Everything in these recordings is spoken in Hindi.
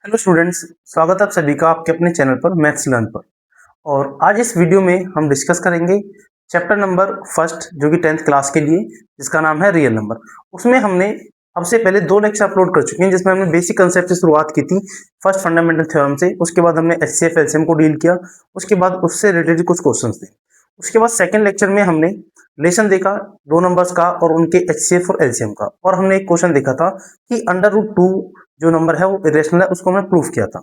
हेलो स्टूडेंट्स, स्वागत है आप सभी का आपके अपने चैनल पर मैथ्स लर्न पर। और आज इस वीडियो में हम डिस्कस करेंगे चैप्टर नंबर फर्स्ट जो कि 10th क्लास के लिए, जिसका नाम है रियल नंबर। उसमें हमने अब से पहले 2 लेक्चर अपलोड कर चुके हैं, जिसमें हमने बेसिक कंसेप्ट से शुरुआत की थी, फर्स्ट फंडामेंटल थ्योरम से। उसके बाद हमने एचसीएफ एलसीएम को डील किया, उसके बाद उससे रिलेटेड कुछ क्वेश्चंस थे। उसके बाद सेकंड लेक्चर में हमने रिलेशन देखा 2 नंबर्स का और उनके एचसीएफ और एलसीएम का, और हमने एक क्वेश्चन देखा था कि अंडर रूट 2 जो नंबर है वो इरेशनल है, उसको हमने प्रूव किया था।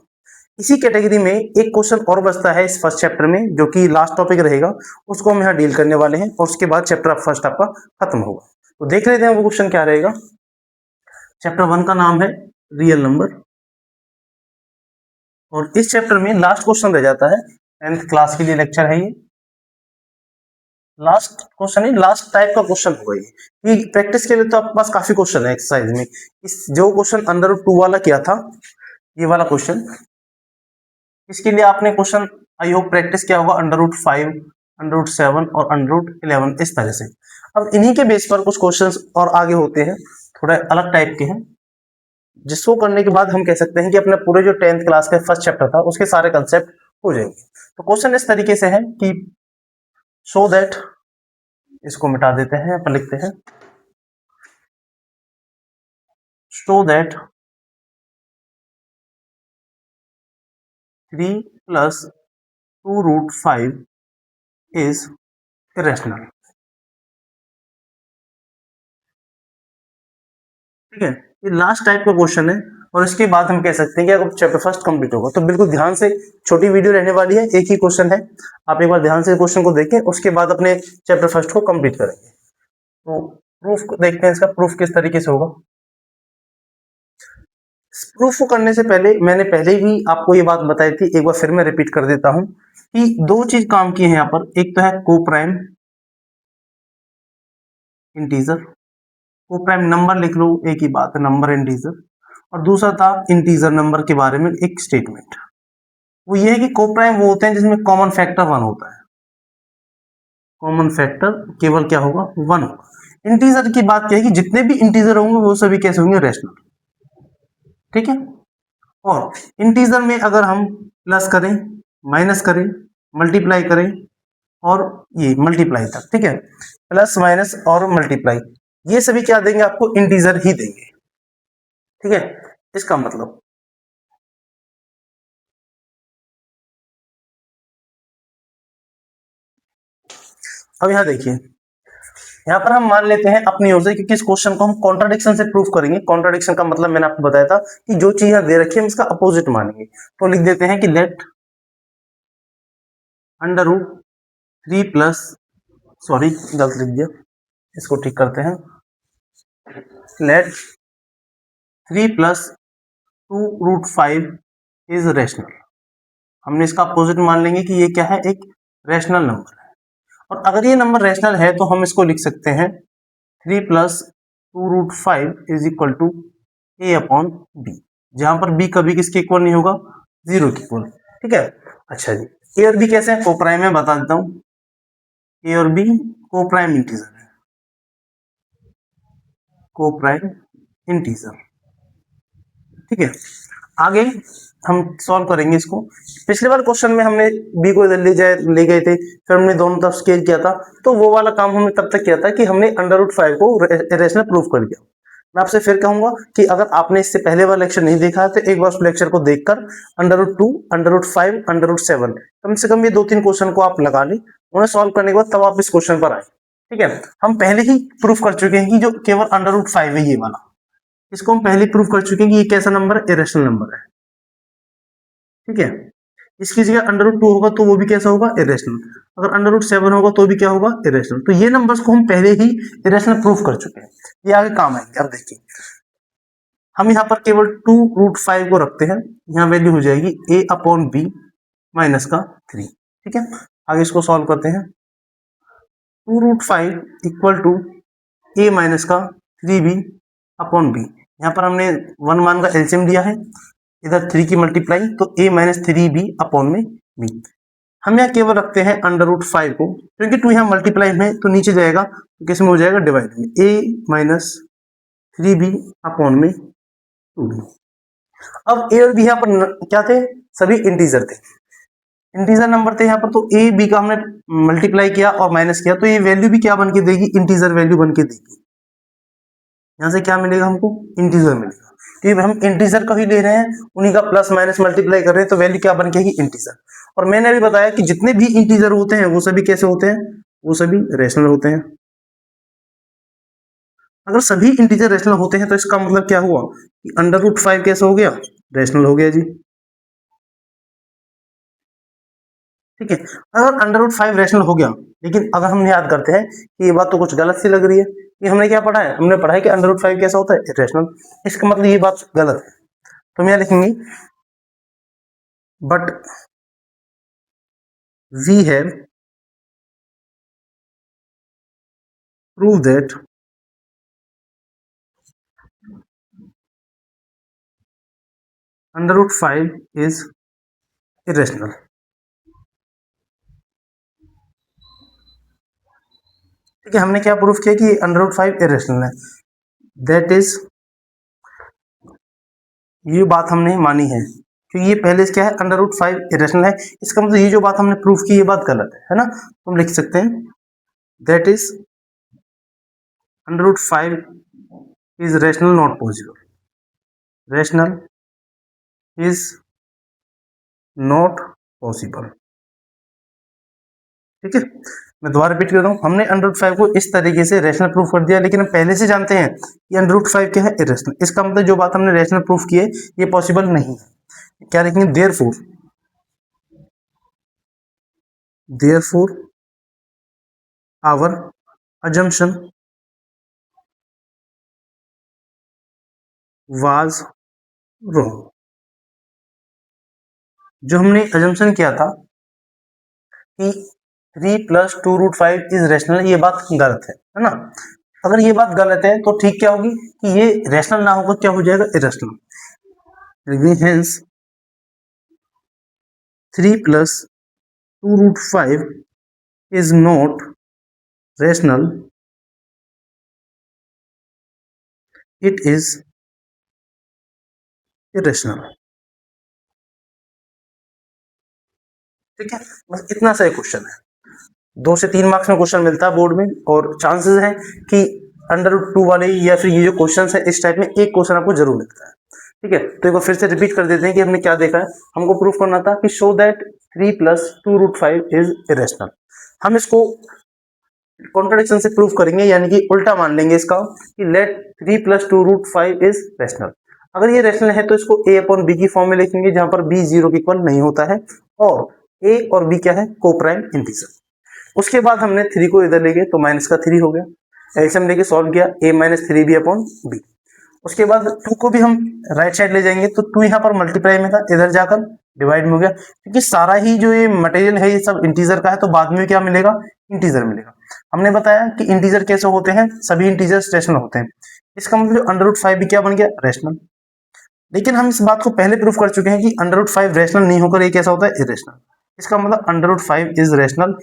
इसी कैटेगरी में एक क्वेश्चन और बचता है इस फर्स्ट चैप्टर में, जो कि लास्ट टॉपिक रहेगा, उसको हम यहाँ डील करने वाले हैं, और उसके बाद चैप्टर फर्स्ट आपका खत्म होगा। तो देख लेते हैं वो क्वेश्चन क्या रहेगा। चैप्टर 1 का नाम है रियल नंबर, और इस चैप्टर में लास्ट क्वेश्चन रह जाता है। 10th क्लास के लिए लेक्चर है ये, लास्ट क्वेश्चन है, लास्ट टाइप का क्वेश्चन होगा ये। प्रैक्टिस के लिए तो आपके पास काफी क्वेश्चन है एक्सरसाइज में। इस जो क्वेश्चन अंडर रूट 2 वाला किया था, ये वाला क्वेश्चन, इसके लिए आपने क्वेश्चन आई होप प्रैक्टिस किया होगा अंडर रूट 5, अंडर रूट 7 और अंडर रूट 11, इस तरह से। अब इन्हीं के बेस पर कुछ क्वेश्चंस और आगे होते हैं, थोड़े अलग टाइप के हैं, जिसको करने के बाद हम कह सकते हैं कि अपने पूरे जो 10th क्लास का फर्स्ट चैप्टर था उसके सारे कंसेप्ट हो जाएंगे। तो क्वेश्चन इस तरीके से है कि सो दैट, इसको मिटा देते हैं, अपन लिखते हैं सो दैट 3 + 2√5 इज इरेशनल। ठीक है, ये लास्ट टाइप का क्वेश्चन है, और इसके बाद हम कह सकते हैं कि अगर चैप्टर फर्स्ट कंप्लीट होगा तो बिल्कुल ध्यान से, छोटी वीडियो रहने वाली है, एक ही क्वेश्चन है, आप एक बार ध्यान से क्वेश्चन को देखें, उसके बाद अपने चैप्टर फर्स्ट को कंप्लीट करेंगे। तो प्रूफ देखते हैं, इसका प्रूफ किस तरीके से होगा। प्रूफ को करने से पहले मैंने पहले भी आपको ये बात बताई थी, एक बार फिर मैं रिपीट कर देता हूं कि 2 चीज काम की है यहाँ पर। एक तो है को प्राइम इंटीजर, को प्राइम नंबर लिख लो, एक ही बात है, नंबर इंटीजर। और दूसरा था इंटीजर नंबर के बारे में एक स्टेटमेंट, वो ये है कि को प्राइम वो होते हैं जिसमें कॉमन फैक्टर 1 होता है। कॉमन फैक्टर केवल क्या होगा, 1 होगा। इंटीजर की बात क्या है कि जितने भी इंटीजर होंगे वो सभी कैसे होंगे, रेशनल। ठीक है, और इंटीजर में अगर हम प्लस करें, माइनस करें, मल्टीप्लाई करें, और ये मल्टीप्लाई तक, ठीक है, प्लस माइनस और मल्टीप्लाई, ये सभी क्या देंगे आपको, इंटीजर ही देंगे। ठीक है, इसका मतलब अब यहाँ देखिए, यहाँ पर हम मान लेते हैं अपनी ओर से कि किस क्वेश्चन को हम कॉन्ट्राडिक्शन से प्रूफ करेंगे। कॉन्ट्राडिक्शन का मतलब मैंने आपको बताया था कि जो चीज यहाँ दे रखी है हम इसका अपोजिट मानेंगे। तो लिख देते हैं कि let under root 3 plus, sorry गलत लिख दिया, इसको ठीक करते हैं, लेट 3 + 2√5 इज रेशनल। हमने इसका अपोजिट मान लेंगे कि ये क्या है, एक रेशनल नंबर है। और अगर ये नंबर रेशनल है तो हम इसको लिख सकते हैं 3 + 2√5 इज इक्वल टू a/b, जहां पर b कभी किसके इक्वल नहीं होगा, 0 के इक्वल। ठीक है, अच्छा जी, ए और बी कैसे है, को प्राइम में बता देता हूं, ए और बी को प्राइम इंटीजर है, को प्राइम इंटीजर। ठीक है, आगे हम सॉल्व करेंगे इसको। पिछले बार क्वेश्चन में हमने बी को इधर ले गए थे, फिर हमने दोनों तरफ स्केल किया था, तो वो वाला काम हमने तब तक किया था कि हमने अंडर रूट 5 को रेशनल प्रूफ कर दिया। मैं आपसे फिर कहूंगा कि अगर आपने इससे पहले वाला लेक्चर नहीं देखा है तो एक बार उस लेक्चर को देखकर under root 2, under root 5, under root 7, कम से कम ये 2-3 क्वेश्चन को आप लगा लें, उन्हें सॉल्व करने के बाद तब आप इस क्वेश्चन पर आए। ठीक है, हम पहले ही प्रूफ कर चुके हैं कि जो केवल अंडर रूट 5 है, ये वाला, इसको हम पहले प्रूफ कर चुके हैं कि ये कैसा नंबर है, इरेशनल नंबर है। ठीक है, इसकी जगह अंडर रूट 2 होगा तो वो भी कैसा होगा, इरेशनल। अगर अंडर रूट 7 होगा तो भी क्या होगा, इरेशनल। तो ये नंबर्स को हम पहले ही इरेशनल प्रूफ कर चुके हैं, ये आगे काम आएंगे। अब देखिए, हम यहाँ पर केवल 2√5 को रखते हैं, यहाँ वैल्यू हो जाएगी a/b माइनस का 3। ठीक है, आगे इसको सॉल्व करते हैं, 2√5 इक्वल टू a माइनस का 3b/b। यहाँ पर हमने 1 मान का एलसीएम लिया है, इधर 3 की मल्टीप्लाई, तो a माइनस 3b/b। हम यहाँ केवल रखते हैं अंडर रूट 5 को, क्योंकि 2 यहाँ मल्टीप्लाई में तो नीचे जाएगा, तो किस में हो जाएगा, डिवाइड में, a माइनस 3b/2b। अब ए और बी यहाँ पर क्या थे, सभी इंटीजर थे, इंटीजर नंबर थे यहाँ पर, तो ए बी का हमने मल्टीप्लाई किया और माइनस किया, तो ये वैल्यू भी क्या बन के देगी, इंटीजर वैल्यू बन के देगी। यहाँ से क्या मिलेगा हमको, इंटीजर मिलेगा, क्योंकि हम इंटीजर को ही ले रहे हैं, उन्हीं का प्लस माइनस मल्टीप्लाई कर रहे हैं, तो वैल्यू क्या बन के इंटीजर। और मैंने अभी बताया कि जितने भी इंटीजर होते हैं वो सभी कैसे होते हैं, वो सभी रेशनल होते हैं। अगर सभी इंटीजर रेशनल होते हैं तो इसका मतलब क्या हुआ कि √5 कैसे हो गया, रेशनल हो गया जी। ठीक है, अगर √5 रेशनल हो गया, लेकिन अगर हम याद करते हैं कि ये बात तो कुछ गलत सी लग रही है, कि हमने क्या पढ़ा है, हमने पढ़ा है कि √5 कैसा होता है, इरेशनल, इसका मतलब ये बात गलत है। तो हम यहाँ लिखेंगे but we have prove that √5 is irrational. ठीक है, हमने क्या प्रूफ किया कि √5 इरेशनल है, दैट इज, ये बात हमने मानी है, क्योंकि ये पहले से क्या है, √5 इरेशनल है, इसका मतलब ये जो बात हमने प्रूफ की ये बात गलत है ना। तो हम लिख सकते हैं that is √5 is rational not possible, rational is not possible. ठीक है, मैं दोबारा रिपीट कर रहा हूँ, हमने √5 को इस तरीके से रेशनल प्रूफ कर दिया, लेकिन हम पहले से जानते हैं कि √5 क्या है, इरेशनल। इसका मतलब जो बात हमने रेशनल प्रूफ की है ये पॉसिबल नहीं है। क्या लिखेंगे, therefore our assumption was wrong। जो हमने assumption किया था कि 3 + 2√5 इज रेशनल, ये बात गलत है ना। अगर ये बात गलत है तो ठीक क्या होगी कि ये रेशनल ना होगा, क्या हो जाएगा, irrational. Hence 3 + 2√5 is not rational, it is irrational. ठीक है, बस इतना सा क्वेश्चन है, 2 से 3 मार्क्स में क्वेश्चन मिलता है बोर्ड में, और चांसेस हैं कि √2 वाले या फिर ये जो क्वेश्चन है इस टाइप में एक क्वेश्चन आपको जरूर मिलता है। ठीक है, तो एक बार फिर से रिपीट कर देते हैं कि हमने क्या देखा है। हमको प्रूफ करना था कि शो दैट 3 + 2√5 इज इरेशनल। हम इसको कॉन्ट्रडिक्शन से प्रूफ करेंगे, यानी कि उल्टा मान लेंगे इसका कि लेट 3 + 2√5 इज रेशनल। अगर ये रेशनल है तो इसको a/b की फॉर्म में लिखेंगे, जहां पर b 0 के इक्वल नहीं होता है, और a और b क्या है, कोप्राइम इंटीजर। उसके बाद हमने 3 को इधर ले गए तो माइनस का 3 हो गया, ऐसे हम लेके सॉल्व किया, a-3b/b। उसके बाद 2 को भी हम राइट साइड ले जाएंगे तो 2 यहाँ पर मल्टीप्लाई में था, इधर जाकर डिवाइड में हो गया, क्योंकि सारा ही जो ये मटेरियल है ये सब इंटीजर का है, तो बाद में क्या मिलेगा, इंटीजर मिलेगा। हमने बताया कि इंटीजर कैसे होते हैं, सभी इंटीजर्स रेशनल होते हैं, इसका मतलब √5 भी क्या बन गया, रेशनल। लेकिन हम इस बात को पहले प्रूफ कर चुके हैं कि √5 रेशनल नहीं होकर ये कैसा होता है, इरेशनल। इसका मतलब √5 is rational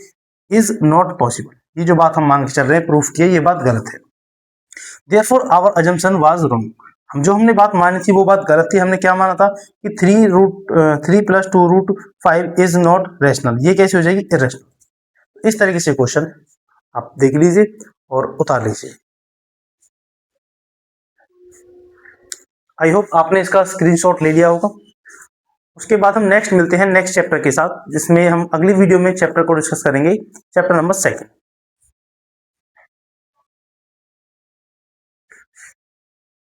is not possible. ये जो बात हम मांग के चल रहे हैं, प्रूफ किए, ये बात गलत है। Therefore our assumption was wrong. हम जो हमने बात मानी थी वो बात गलत थी। हमने क्या माना था कि 3 + 2√5 इज नॉट रेशनल, ये कैसे हो जाएगी, इरेशनल। इस तरीके से क्वेश्चन आप देख लीजिए और उतार लीजिए। आई होप आपने इसका स्क्रीनशॉट ले लिया होगा। उसके बाद हम नेक्स्ट मिलते हैं नेक्स्ट चैप्टर के साथ, जिसमें हम अगली वीडियो में चैप्टर को डिस्कस करेंगे, चैप्टर नंबर 2।